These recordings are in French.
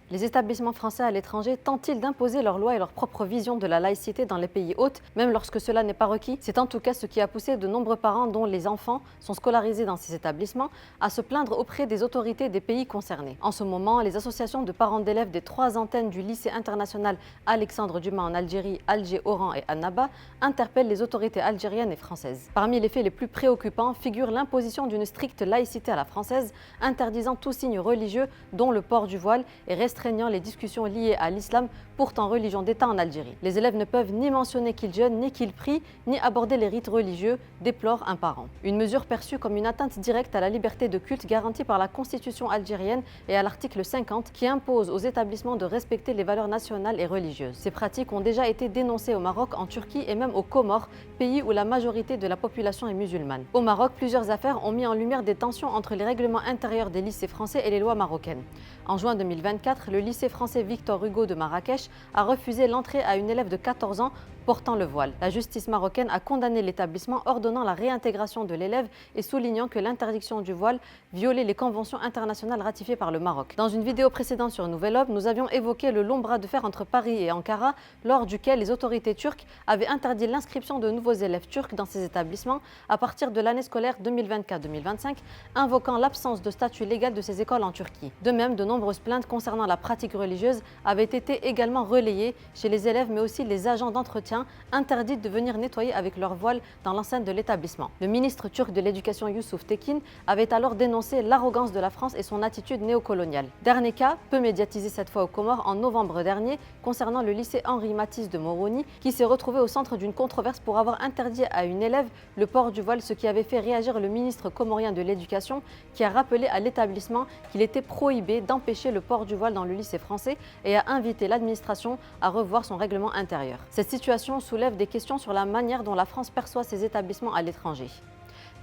Les établissements français à l'étranger tentent-ils d'imposer leurs lois et leur propre vision de la laïcité dans les pays hôtes, même lorsque cela n'est pas requis? C'est en tout cas ce qui a poussé de nombreux parents dont les enfants sont scolarisés dans ces établissements à se plaindre auprès des autorités des pays concernés. En ce moment, les associations de parents d'élèves des 3 antennes du lycée international Alexandre Dumas en Algérie, Alger, Oran et Annaba interpellent les autorités algériennes et françaises. Parmi les faits les plus préoccupants figure l'imposition d'une stricte laïcité à la française, interdisant tout signe religieux dont le port du voile et restreignant les discussions liées à l'islam, pourtant religion d'État en Algérie. Les élèves ne peuvent ni mentionner qu'ils jeûnent, ni qu'ils prient, ni aborder les rites religieux, déplore un parent. Une mesure perçue comme une atteinte directe à la liberté de culte garantie par la Constitution algérienne et à l'article 50 qui impose aux établissements de respecter les valeurs nationales et religieuses. Ces pratiques ont déjà été dénoncées au Maroc, en Turquie et même aux Comores, pays où la majorité de la population est musulmane. Au Maroc, plusieurs affaires ont mis en lumière des tensions entre les règlements intérieurs des lycées français et les lois marocaines. En juin 2024, le lycée français Victor Hugo de Marrakech a refusé l'entrée à une élève de 14 ans portant le voile. La justice marocaine a condamné l'établissement, ordonnant la réintégration de l'élève et soulignant que l'interdiction du voile violait les conventions internationales ratifiées par le Maroc. Dans une vidéo précédente sur Nouvel Ob, nous avions évoqué le long bras de fer entre Paris et Ankara, lors duquel les autorités turques avaient interdit l'inscription de nouveaux élèves turcs dans ces établissements à partir de l'année scolaire 2024-2025, invoquant l'absence de statut légal de ces écoles en Turquie. De même, de nombreuses plaintes concernant la pratique religieuse avaient été également relayées chez les élèves mais aussi les agents d'entretien, interdits de venir nettoyer avec leur voile dans l'enceinte de l'établissement. Le ministre turc de l'Éducation Yusuf Tekin avait alors dénoncé l'arrogance de la France et son attitude néocoloniale. Dernier cas, peu médiatisé cette fois aux Comores en novembre dernier, concernant le lycée Henri Matisse de Moroni, qui s'est retrouvé au centre d'une controverse pour avoir interdit à une élève le port du voile, ce qui avait fait réagir le ministre comorien de l'Éducation, qui a rappelé à l'établissement qu'il était prohibé d'empêcher le port du voile dans le lycée français et a invité l'administration à revoir son règlement intérieur. Cette situation soulève des questions sur la manière dont la France perçoit ses établissements à l'étranger.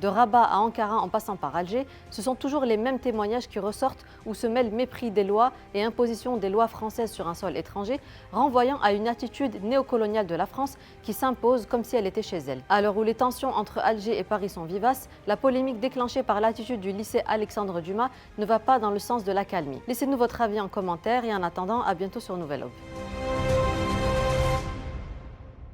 De Rabat à Ankara en passant par Alger, ce sont toujours les mêmes témoignages qui ressortent où se mêlent mépris des lois et imposition des lois françaises sur un sol étranger, renvoyant à une attitude néocoloniale de la France qui s'impose comme si elle était chez elle. À l'heure où les tensions entre Alger et Paris sont vivaces, la polémique déclenchée par l'attitude du lycée Alexandre Dumas ne va pas dans le sens de l'accalmie. Laissez-nous votre avis en commentaire et en attendant, à bientôt sur Nouvel Ob.